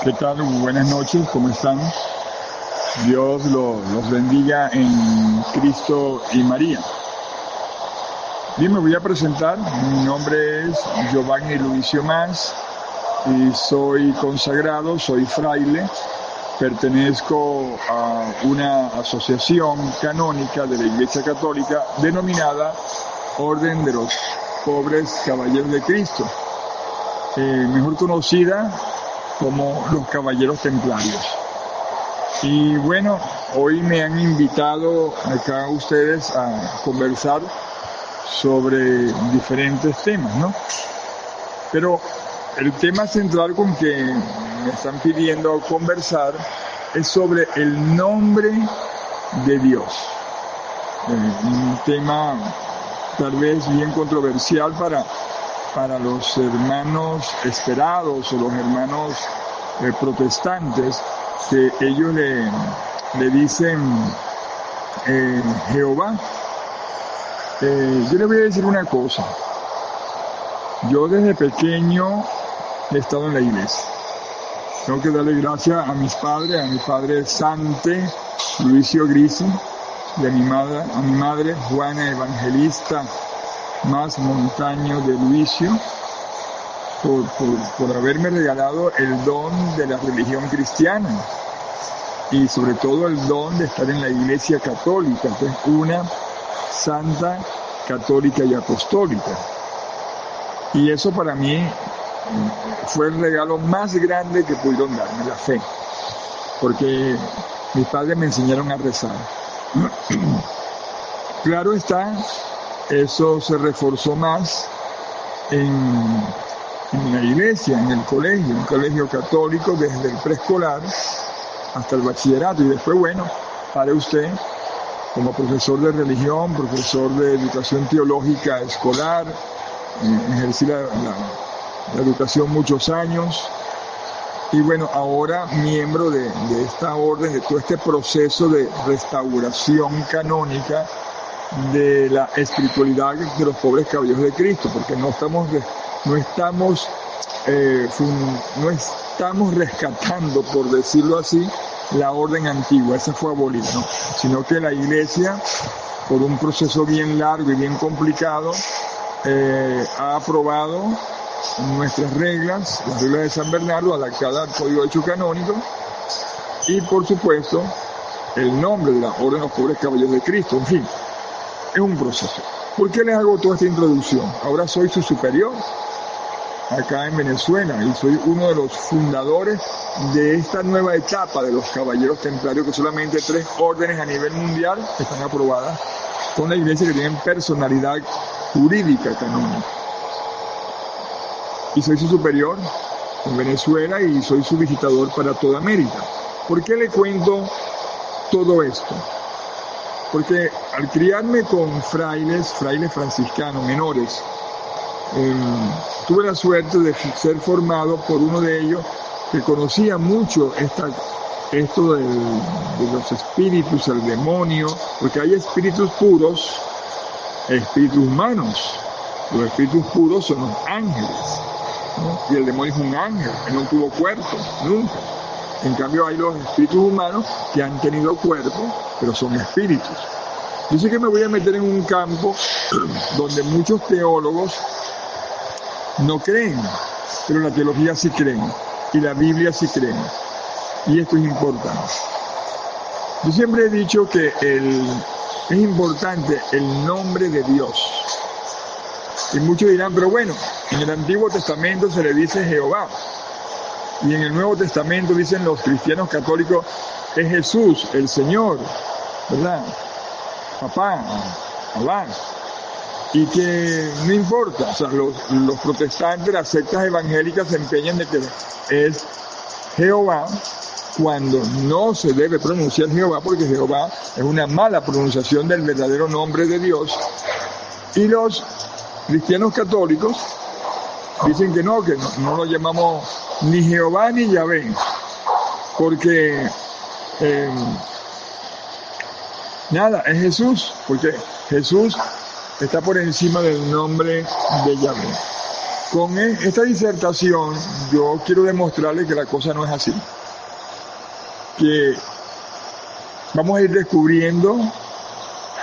¿Qué tal? Buenas noches, ¿cómo están? Dios los bendiga en Cristo y María. Bien, me voy a presentar. Mi nombre es Giovanni Luicio Más y soy consagrado, soy fraile. Pertenezco a una asociación canónica de la Iglesia Católica denominada Orden de los Pobres Caballeros de Cristo, mejor conocida como los Caballeros Templarios. Y bueno, hoy me han invitado acá ustedes a conversar sobre diferentes temas, ¿no? Pero el tema central con que me están pidiendo conversar es sobre el nombre de Dios. Un tema tal vez bien controversial para los hermanos esperados o los hermanos protestantes, que ellos le dicen Jehová. Yo le voy a decir una cosa. Yo desde pequeño he estado en la iglesia. Tengo que darle gracias a mis padres, a mi padre Sante Luicio Grisi y a mi madre Juana Evangelista Más Montaño de Luicio, por haberme regalado el don de la religión cristiana y sobre todo el don de estar en la iglesia católica, que es una santa, católica y apostólica. Y eso para mí fue el regalo más grande que pudieron darme, la fe, porque mis padres me enseñaron a rezar. Claro está, eso se reforzó más en la iglesia, en el colegio, un colegio católico desde el preescolar hasta el bachillerato. Y después, bueno, para usted, como profesor de religión, profesor de educación teológica escolar, ejercí la educación muchos años. Y bueno, ahora miembro de esta orden, de todo este proceso de restauración canónica de la espiritualidad de los pobres caballeros de Cristo, porque no estamos rescatando, por decirlo así, la orden antigua, esa fue abolida, ¿no? Sino que la iglesia, por un proceso bien largo y bien complicado, ha aprobado nuestras reglas, las reglas de San Bernardo, adaptadas al Código de Hecho Canónico, y por supuesto, el nombre de la Orden de los Pobres Caballeros de Cristo. En fin, es un proceso. ¿Por qué les hago toda esta introducción? Ahora soy su superior acá en Venezuela y soy uno de los fundadores de esta nueva etapa de los Caballeros Templarios, que solamente 3 órdenes a nivel mundial están aprobadas con la iglesia, que tienen personalidad jurídica canónica. Y soy su superior en Venezuela y soy su visitador para toda América. ¿Por qué le cuento todo esto? Porque al criarme con frailes franciscanos menores, tuve la suerte de ser formado por uno de ellos que conocía mucho esto de los espíritus, el demonio, porque hay espíritus puros, espíritus humanos. Los espíritus puros son los ángeles, ¿no? Y el demonio es un ángel, que no tuvo cuerpo, nunca. En cambio hay los espíritus humanos que han tenido cuerpo, pero son espíritus. Yo sé que me voy a meter en un campo donde muchos teólogos no creen, pero la teología sí creen, y la Biblia sí creen. Y esto es importante. Yo siempre he dicho que es importante el nombre de Dios. Y muchos dirán, pero bueno, en el Antiguo Testamento se le dice Jehová. Y en el Nuevo Testamento dicen los cristianos católicos, es Jesús, el Señor, ¿verdad? Papá, Alá. Y que no importa, o sea, los protestantes, las sectas evangélicas se empeñan de que es Jehová, cuando no se debe pronunciar Jehová, porque Jehová es una mala pronunciación del verdadero nombre de Dios. Y los cristianos católicos dicen que no lo llamamos ni Jehová ni Yahvé, porque nada, es Jesús, porque Jesús está por encima del nombre de Yahvé. Con esta disertación yo quiero demostrarles que la cosa no es así. Que vamos a ir descubriendo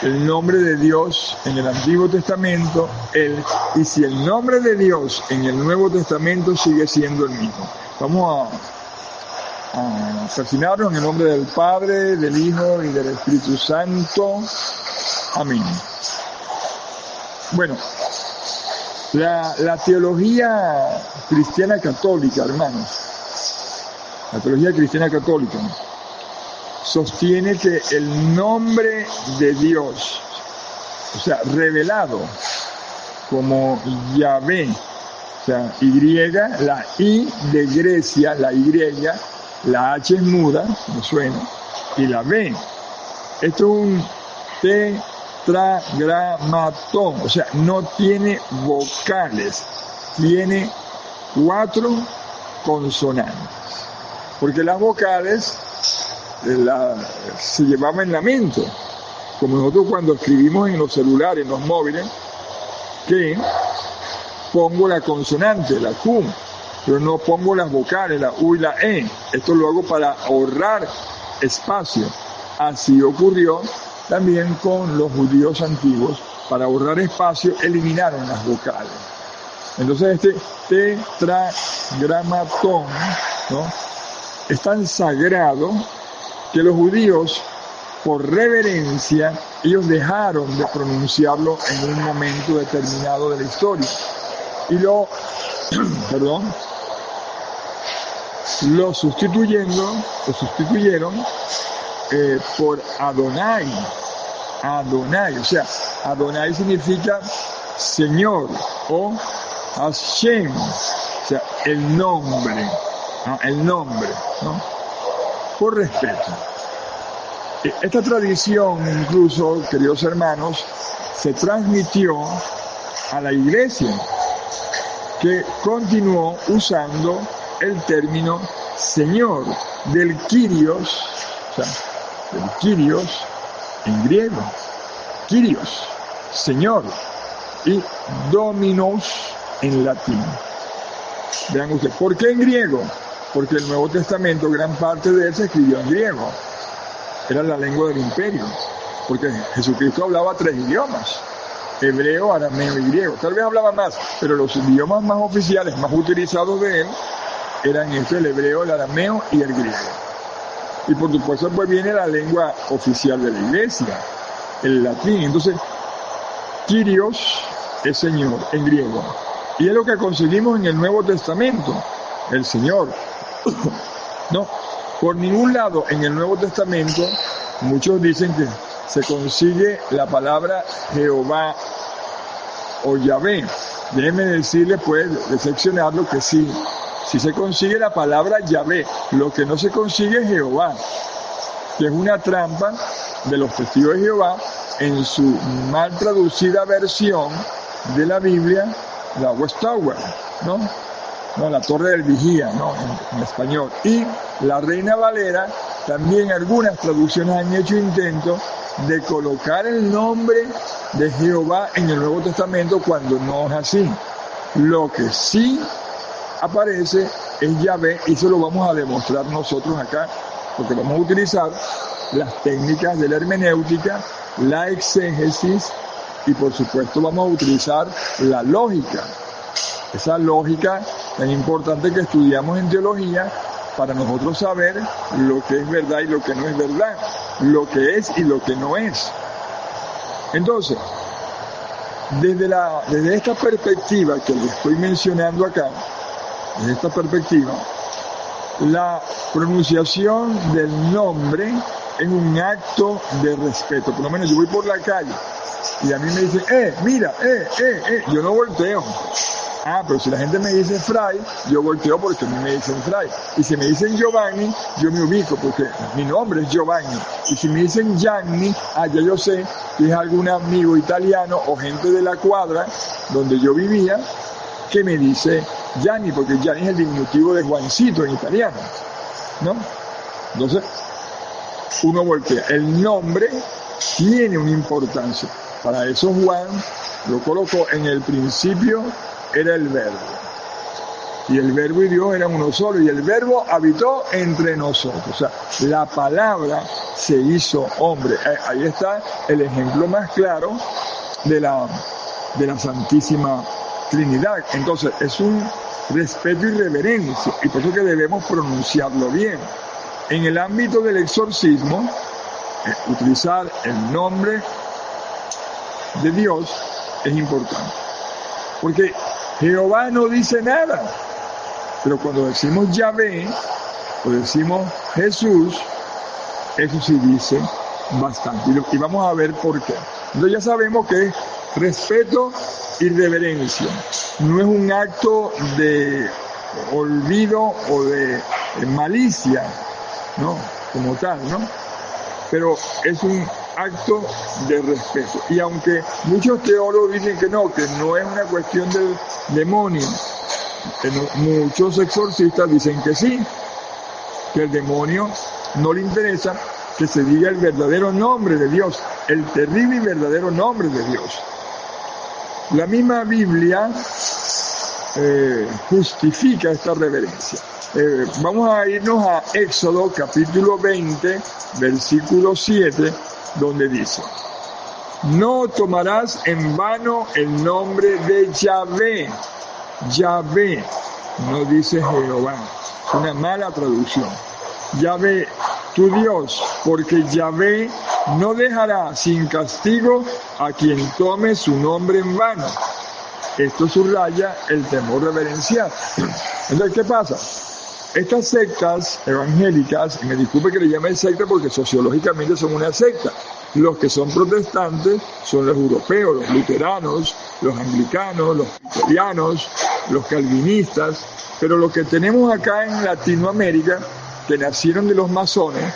el nombre de Dios en el Antiguo Testamento, y si el nombre de Dios en el Nuevo Testamento sigue siendo el mismo. Vamos a persignarnos en el nombre del Padre, del Hijo y del Espíritu Santo. Amén. Bueno, la teología cristiana católica, hermanos, la teología cristiana católica sostiene que el nombre de Dios, o sea, revelado como Yahvé, o sea, Y, la I de Grecia, la Y, la H es muda, me suena, y la B. Esto es un tetragramatón, o sea, no tiene vocales, tiene 4 consonantes, porque las vocales se llevaba en la mente, como nosotros cuando escribimos en los celulares, en los móviles, que pongo la consonante, la Q, pero no pongo las vocales, la U y la E. Esto lo hago para ahorrar espacio. Así ocurrió también con los judíos antiguos. Para ahorrar espacio eliminaron las vocales. Entonces este tetragramatón, ¿no?, es tan sagrado que los judíos, por reverencia, ellos dejaron de pronunciarlo en un momento determinado de la historia. Y lo sustituyeron por Adonai. Adonai, o sea, Adonai significa Señor, o Hashem, o sea, el nombre, ¿no? Por respeto. Esta tradición, incluso, queridos hermanos, se transmitió a la iglesia, que continuó usando el término Señor, del Kyrios, o sea, del Kyrios en griego, Kyrios, Señor, y Dominos en latín. Vean ustedes, ¿por qué en griego? Porque el Nuevo Testamento, gran parte de él se escribió en griego. Era la lengua del imperio, porque Jesucristo hablaba 3 idiomas: hebreo, arameo y griego. Tal vez hablaba más, pero los idiomas más oficiales, más utilizados de él, eran el hebreo, el arameo y el griego. Y por supuesto, pues viene la lengua oficial de la iglesia, el latín. Entonces, Kyrios es Señor en griego. Y es lo que conseguimos en el Nuevo Testamento, el Señor. No, por ningún lado en el Nuevo Testamento, muchos dicen que se consigue la palabra Jehová o Yahvé. Déjenme decirle, pues, decepcionarlo, que sí se consigue la palabra Yahvé. Lo que no se consigue es Jehová, que es una trampa de los testigos de Jehová en su mal traducida versión de la Biblia, la Watchtower, ¿no? No, la Torre del Vigía, ¿no?, en español. Y la Reina Valera, también algunas traducciones han hecho intentos de colocar el nombre de Jehová en el Nuevo Testamento, cuando no es así. Lo que sí aparece es Yahvé, y eso lo vamos a demostrar nosotros acá, porque vamos a utilizar las técnicas de la hermenéutica, la exégesis, y por supuesto vamos a utilizar la lógica. Esa lógica tan importante que estudiamos en teología, para nosotros saber lo que es verdad y lo que no es verdad, lo que es y lo que no es. Entonces, desde esta perspectiva que les estoy mencionando acá, desde esta perspectiva, la pronunciación del nombre es un acto de respeto. Por lo menos yo voy por la calle y a mí me dicen, mira, yo no volteo. Pero si la gente me dice Fray, yo volteo porque a mí me dicen Fray. Y si me dicen Giovanni, yo me ubico porque mi nombre es Giovanni. Y si me dicen Gianni, ya yo sé que es algún amigo italiano o gente de la cuadra donde yo vivía que me dice Gianni, porque Gianni es el diminutivo de Juancito en italiano, ¿no? Entonces, uno voltea. El nombre tiene una importancia. Para eso Juan lo colocó en el principio era el Verbo. Y el Verbo y Dios eran uno solo, y el Verbo habitó entre nosotros. O sea, la palabra se hizo hombre. Ahí está el ejemplo más claro de la Santísima Trinidad. Entonces, es un respeto y reverencia, y por eso que debemos pronunciarlo bien. En el ámbito del exorcismo, utilizar el nombre de Dios es importante, porque Jehová no dice nada, pero cuando decimos Yahvé o decimos Jesús, eso sí dice bastante, y vamos a ver por qué. Entonces ya sabemos que es respeto y reverencia, no es un acto de olvido o de malicia, ¿no? Como tal, ¿no? Pero es un acto de respeto. Y aunque muchos teólogos dicen que no es una cuestión del demonio, muchos exorcistas dicen que sí, que el demonio no le interesa que se diga el verdadero nombre de Dios, el terrible y verdadero nombre de Dios. La misma Biblia justifica esta reverencia. Vamos a irnos a Éxodo capítulo 20, versículo 7, donde dice: no tomarás en vano el nombre de Yahvé. Yahvé, no dice Jehová, es una mala traducción. Yahvé, tu Dios, porque Yahvé no dejará sin castigo a quien tome su nombre en vano. Esto subraya el temor reverencial. Entonces, ¿qué pasa? Estas sectas evangélicas, y me disculpe que le llame secta porque sociológicamente son una secta. Los que son protestantes son los europeos, los luteranos, los anglicanos, los cristianos, los calvinistas. Pero lo que tenemos acá en Latinoamérica, que nacieron de los masones,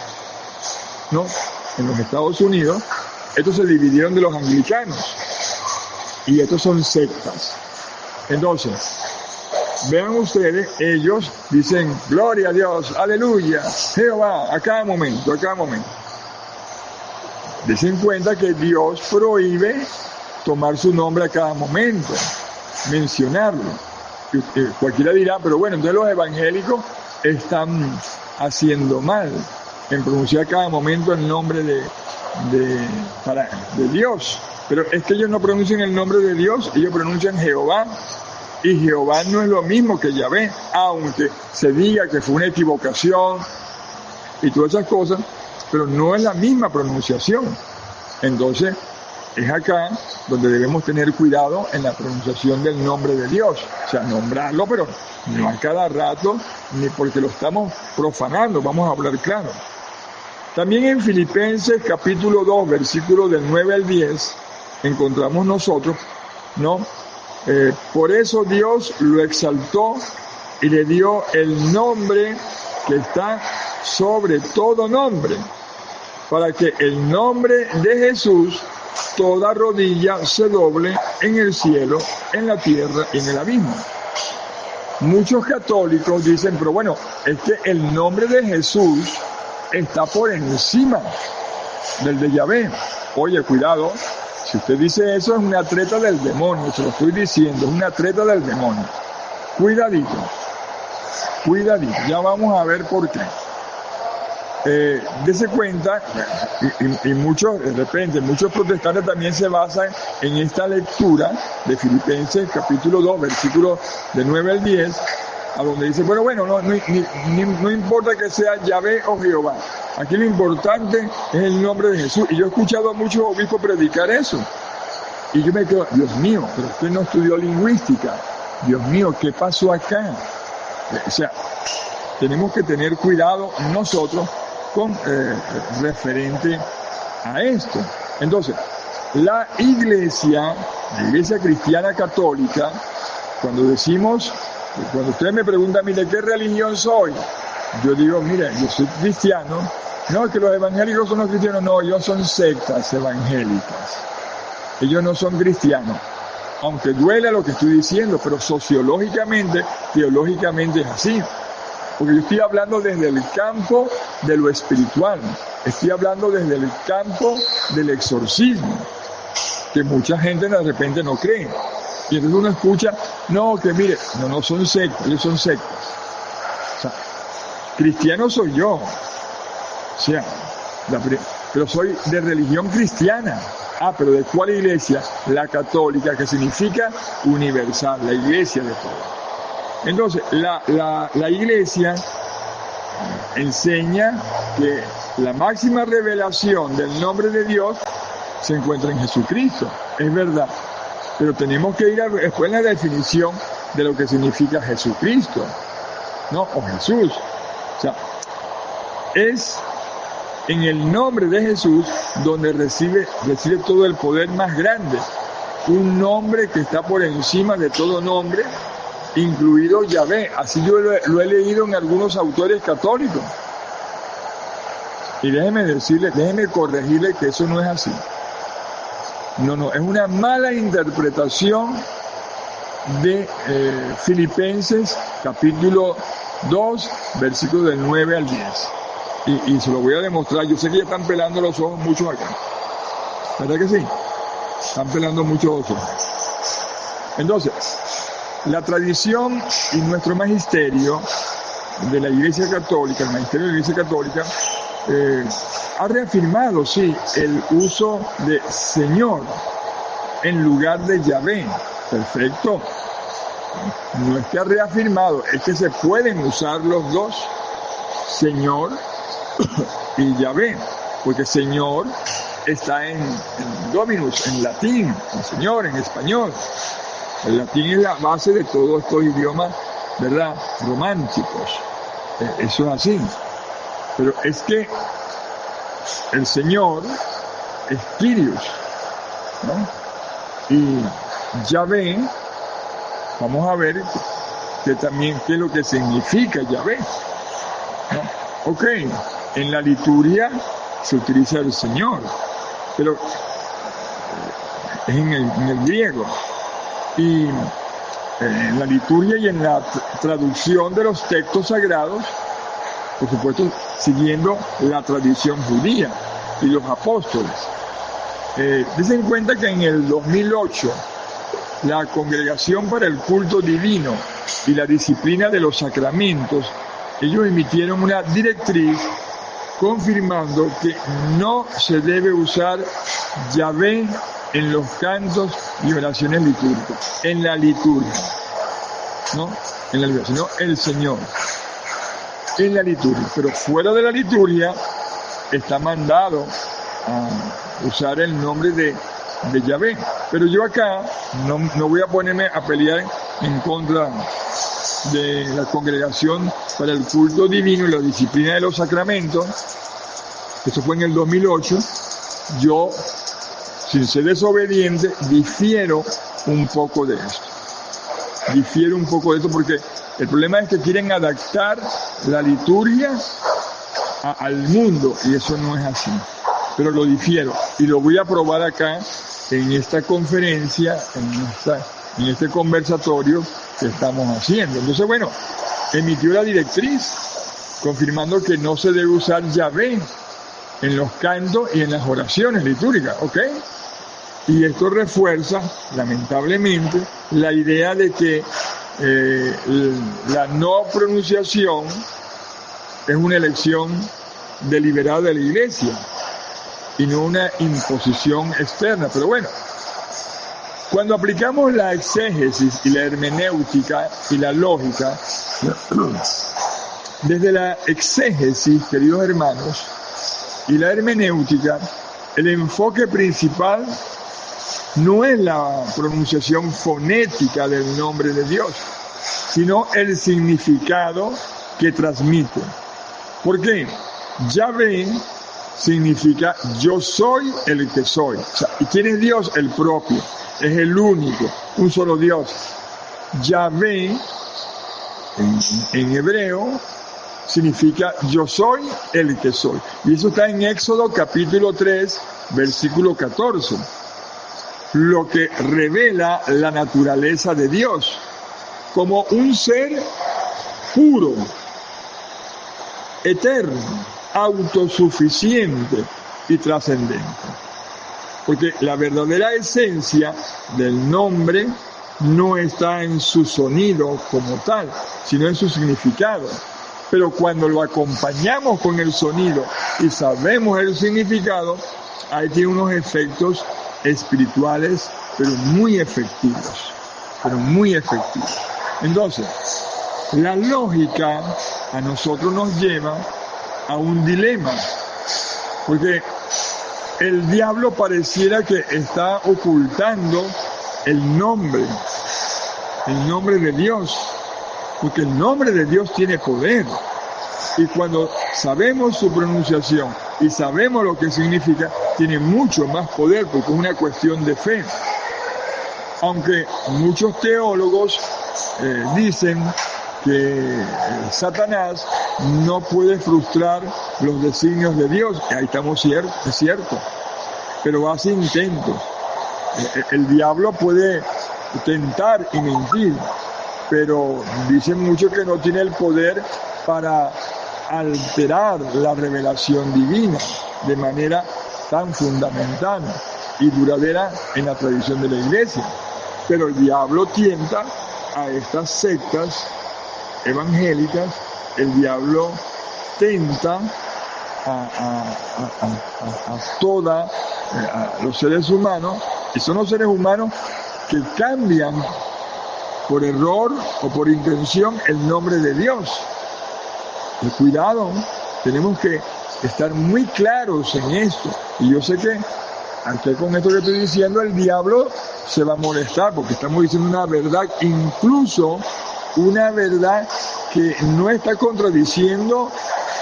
¿no? En los Estados Unidos, estos se dividieron de los anglicanos. Y estos son sectas. Entonces, vean ustedes, ellos dicen, gloria a Dios, aleluya, Jehová, a cada momento, a cada momento. Desen cuenta que Dios prohíbe tomar su nombre a cada momento, mencionarlo. Cualquiera dirá, pero bueno, entonces los evangélicos están haciendo mal en pronunciar a cada momento el nombre de Dios. Pero es que ellos no pronuncian el nombre de Dios, ellos pronuncian Jehová. Y Jehová no es lo mismo que Yahvé, aunque se diga que fue una equivocación y todas esas cosas, pero no es la misma pronunciación. Entonces, es acá donde debemos tener cuidado en la pronunciación del nombre de Dios. O sea, nombrarlo, pero no a cada rato, ni porque lo estamos profanando, vamos a hablar claro. También en Filipenses capítulo 2, versículos del 9 al 10, encontramos nosotros, ¿no? Por eso Dios lo exaltó y le dio el nombre que está sobre todo nombre, para que el nombre de Jesús toda rodilla se doble en el cielo, en la tierra y en el abismo. Muchos católicos dicen, pero bueno, es que el nombre de Jesús está por encima del de Yahvé. Oye, cuidado. Si usted dice eso, es una treta del demonio, se lo estoy diciendo, es una treta del demonio. Cuidadito, ya vamos a ver por qué. Dese cuenta, y muchos, de repente, muchos protestantes también se basan en esta lectura de Filipenses capítulo 2, versículos de 9 al 10, a donde dice, bueno, no importa que sea Yahvé o Jehová. Aquí lo importante es el nombre de Jesús. Y yo he escuchado a muchos obispos predicar eso. Y yo me quedo, Dios mío, pero usted no estudió lingüística. Dios mío, ¿qué pasó acá? O sea, tenemos que tener cuidado nosotros con referente a esto. Entonces, la iglesia cristiana católica, cuando usted me pregunta, mire, ¿qué religión soy? Yo digo, mira, yo soy cristiano. No, que los evangélicos son los cristianos. No, ellos son sectas evangélicas. Ellos no son cristianos. Aunque duele lo que estoy diciendo, pero sociológicamente, teológicamente es así. Porque yo estoy hablando desde el campo de lo espiritual. Estoy hablando desde el campo del exorcismo, que mucha gente de repente no cree. Y entonces uno escucha, No, que mire, no son sectas, ellos son sectas. O sea, cristiano soy yo. O sea, pero soy de religión cristiana. Ah, pero ¿de cuál iglesia? La católica, que significa universal, la iglesia de todos. Entonces, la iglesia enseña que la máxima revelación del nombre de Dios se encuentra en Jesucristo. Es verdad. Pero tenemos que ir después en la definición de lo que significa Jesucristo, ¿no? O Jesús. O sea, es en el nombre de Jesús donde recibe todo el poder más grande. Un nombre que está por encima de todo nombre, incluido Yahvé. Así yo lo he leído en algunos autores católicos. Y déjeme corregirle que eso no es así. No, es una mala interpretación de Filipenses capítulo 2, versículos del 9 al 10. Y se lo voy a demostrar. Yo sé que ya están pelando los ojos muchos acá. ¿Verdad que sí? Están pelando muchos ojos. Entonces, la tradición y nuestro magisterio de la Iglesia Católica, el magisterio de la Iglesia Católica, ha reafirmado, sí, el uso de Señor en lugar de Yahvé. Perfecto. No es que ha reafirmado, es que se pueden usar los dos, Señor y Yahvé, porque Señor está en Dominus, en latín, en Señor, en español. El latín es la base de todos estos idiomas, ¿verdad?, románticos. Eso es así. Pero es que el Señor es Kyrios, ¿no? Y Yahvé, vamos a ver que también qué es lo que significa Yahvé, ¿no? Ok, en la liturgia se utiliza el Señor, pero es en el griego. Y en la liturgia y en la traducción de los textos sagrados, por supuesto, siguiendo la tradición judía y los apóstoles. Desen cuenta que en el 2008, la Congregación para el Culto Divino y la Disciplina de los Sacramentos, ellos emitieron una directriz confirmando que no se debe usar Yahvé en los cantos y oraciones litúrgicas, en la liturgia, ¿no? En la liturgia, sino el Señor. En la liturgia, pero fuera de la liturgia está mandado a usar el nombre de Yahvé. Pero yo acá no voy a ponerme a pelear en contra de la Congregación para el Culto Divino y la Disciplina de los Sacramentos. Eso fue en el 2008. Yo, sin ser desobediente, difiero un poco de esto. Porque el problema es que quieren adaptar la liturgia al mundo, y eso no es así. Pero lo difiero, y lo voy a probar acá en esta conferencia, en este conversatorio que estamos haciendo. Entonces, bueno, emitió la directriz confirmando que no se debe usar Yahvé en los cantos y en las oraciones litúrgicas, ¿ok? Y esto refuerza, lamentablemente, la idea de que la no pronunciación es una elección deliberada de la Iglesia y no una imposición externa. Pero bueno, cuando aplicamos la exégesis y la hermenéutica y la lógica, desde la exégesis, queridos hermanos, y la hermenéutica, el enfoque principal no es la pronunciación fonética del nombre de Dios, sino el significado que transmite. ¿Por qué? Yahvé significa yo soy el que soy. O sea, ¿y quién es Dios? El propio. Es el único, un solo Dios. Yahvé, en hebreo, significa yo soy el que soy. Y eso está en Éxodo capítulo 3, versículo 14. Lo que revela la naturaleza de Dios como un ser puro, eterno, autosuficiente y trascendente. Porque la verdadera esencia del nombre no está en su sonido como tal, sino en su significado. Pero cuando lo acompañamos con el sonido y sabemos el significado, ahí tiene unos efectos espirituales, pero muy efectivos. Entonces, la lógica a nosotros nos lleva a un dilema, porque el diablo pareciera que está ocultando el nombre de Dios, porque el nombre de Dios tiene poder. Y cuando sabemos su pronunciación y sabemos lo que significa, tiene mucho más poder, porque es una cuestión de fe. Aunque muchos teólogos dicen que Satanás no puede frustrar los designios de Dios, y ahí estamos es cierto, pero hace intentos. El diablo puede tentar y mentir, pero dicen mucho que no tiene el poder para alterar la revelación divina de manera tan fundamental y duradera en la tradición de la Iglesia. Pero el diablo tienta a estas sectas evangélicas, el diablo tenta a los seres humanos, y son los seres humanos que cambian por error o por intención el nombre de Dios. Y cuidado, tenemos que estar muy claros en esto. Y yo sé que aquí con esto que estoy diciendo, el diablo se va a molestar, porque estamos diciendo una verdad, incluso una verdad que no está contradiciendo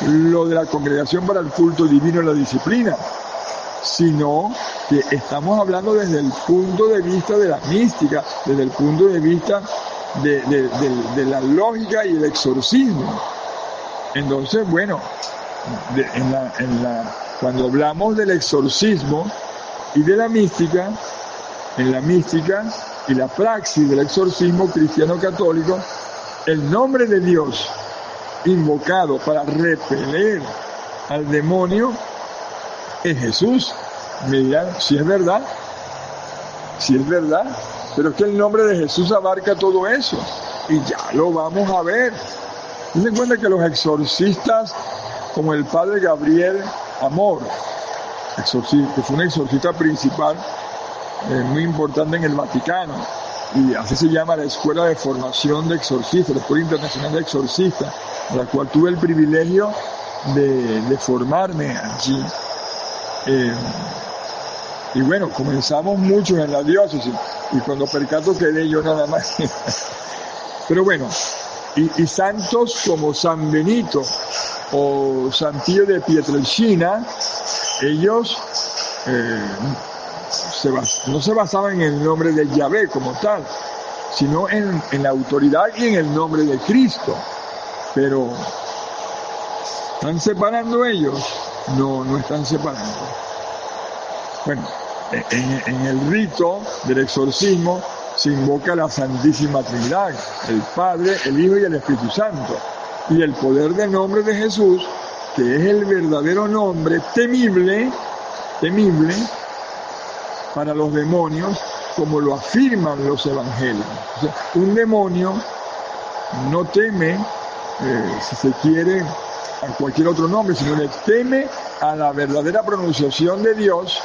lo de la Congregación para el Culto Divino y la Disciplina, sino que estamos hablando desde el punto de vista de la mística, desde el punto de vista de la lógica y el exorcismo. Entonces, bueno, cuando hablamos del exorcismo y de la mística, en la mística y la praxis del exorcismo cristiano católico, el nombre de Dios invocado para repeler al demonio es Jesús. Me dirán, si es verdad, pero es que el nombre de Jesús abarca todo eso, y ya lo vamos a ver. Ten en cuenta que los exorcistas, como el padre Gabriel Amor, que fue un exorcista principal muy importante en el Vaticano, y así se llama la Escuela de Formación de Exorcistas, la Escuela Internacional de Exorcistas, a la cual tuve el privilegio de formarme allí. Y bueno, comenzamos muchos en la diócesis, y cuando percato quedé yo nada más. Pero bueno, y santos como San Benito o Santillo de Pietrelcina, ellos no se basaban en el nombre de Yahvé como tal, sino en la autoridad y en el nombre de Cristo. Pero ¿están separando ellos? No están separando. Bueno, en el rito del exorcismo se invoca a la Santísima Trinidad, el Padre, el Hijo y el Espíritu Santo. Y el poder del nombre de Jesús, que es el verdadero nombre temible para los demonios, como lo afirman los evangelios. O sea, un demonio no teme, si se quiere, a cualquier otro nombre, sino le teme a la verdadera pronunciación de Dios,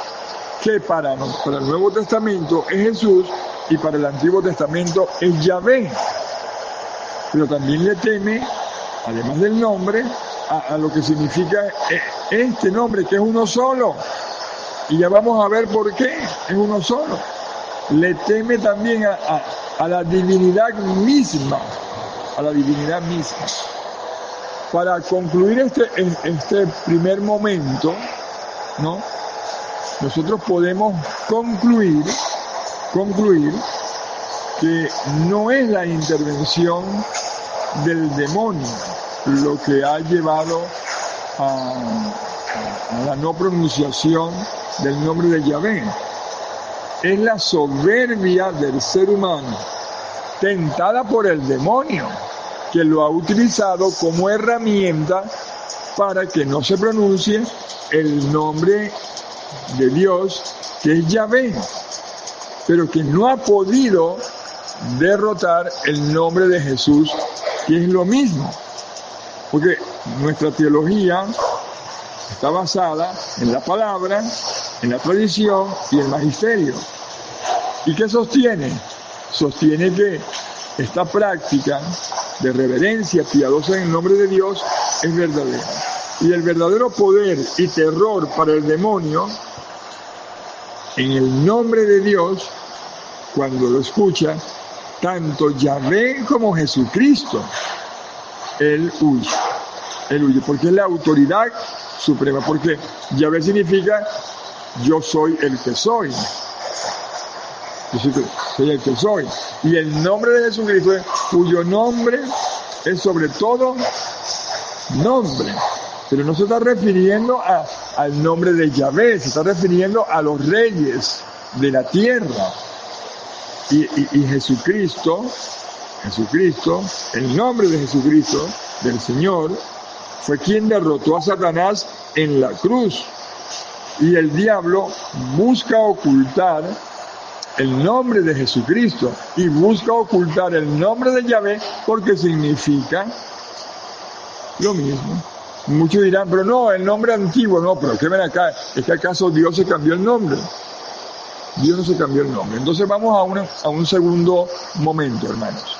que para el Nuevo Testamento es Jesús y para el Antiguo Testamento es Yahvé. Pero también le teme, además del nombre, a lo que significa este nombre, que es uno solo. Y ya vamos a ver por qué es uno solo. Le teme también a la divinidad misma, Para concluir este primer momento, ¿no? Nosotros podemos concluir que no es la intervención del demonio lo que ha llevado a la no pronunciación del nombre de Yahvé. Es la soberbia del ser humano, tentada por el demonio, que lo ha utilizado como herramienta para que no se pronuncie el nombre de Dios, que es Yahvé, pero que no ha podido derrotar el nombre de Jesús, que es lo mismo. Porque nuestra teología está basada en la palabra, en la tradición y el magisterio. ¿Y qué sostiene? Sostiene que esta práctica de reverencia piadosa en el nombre de Dios es verdadera. Y el verdadero poder y terror para el demonio, en el nombre de Dios, cuando lo escucha, tanto Yahvé como Jesucristo, él huye. Él huye, porque es la autoridad suprema, porque Yahvé significa yo soy el que soy. Yo soy el que soy. Y el nombre de Jesucristo, cuyo nombre es sobre todo nombre. Pero no se está refiriendo al nombre de Yahvé, se está refiriendo a los reyes de la tierra. Y Jesucristo, el nombre de Jesucristo, del Señor, fue quien derrotó a Satanás en la cruz. Y el diablo busca ocultar el nombre de Jesucristo y busca ocultar el nombre de Yahvé porque significa lo mismo. Muchos dirán, pero no, el nombre antiguo, no, pero ¿qué ven acá? ¿Es que acaso Dios se cambió el nombre? Dios no se cambió el nombre. Entonces vamos a un segundo momento, hermanos.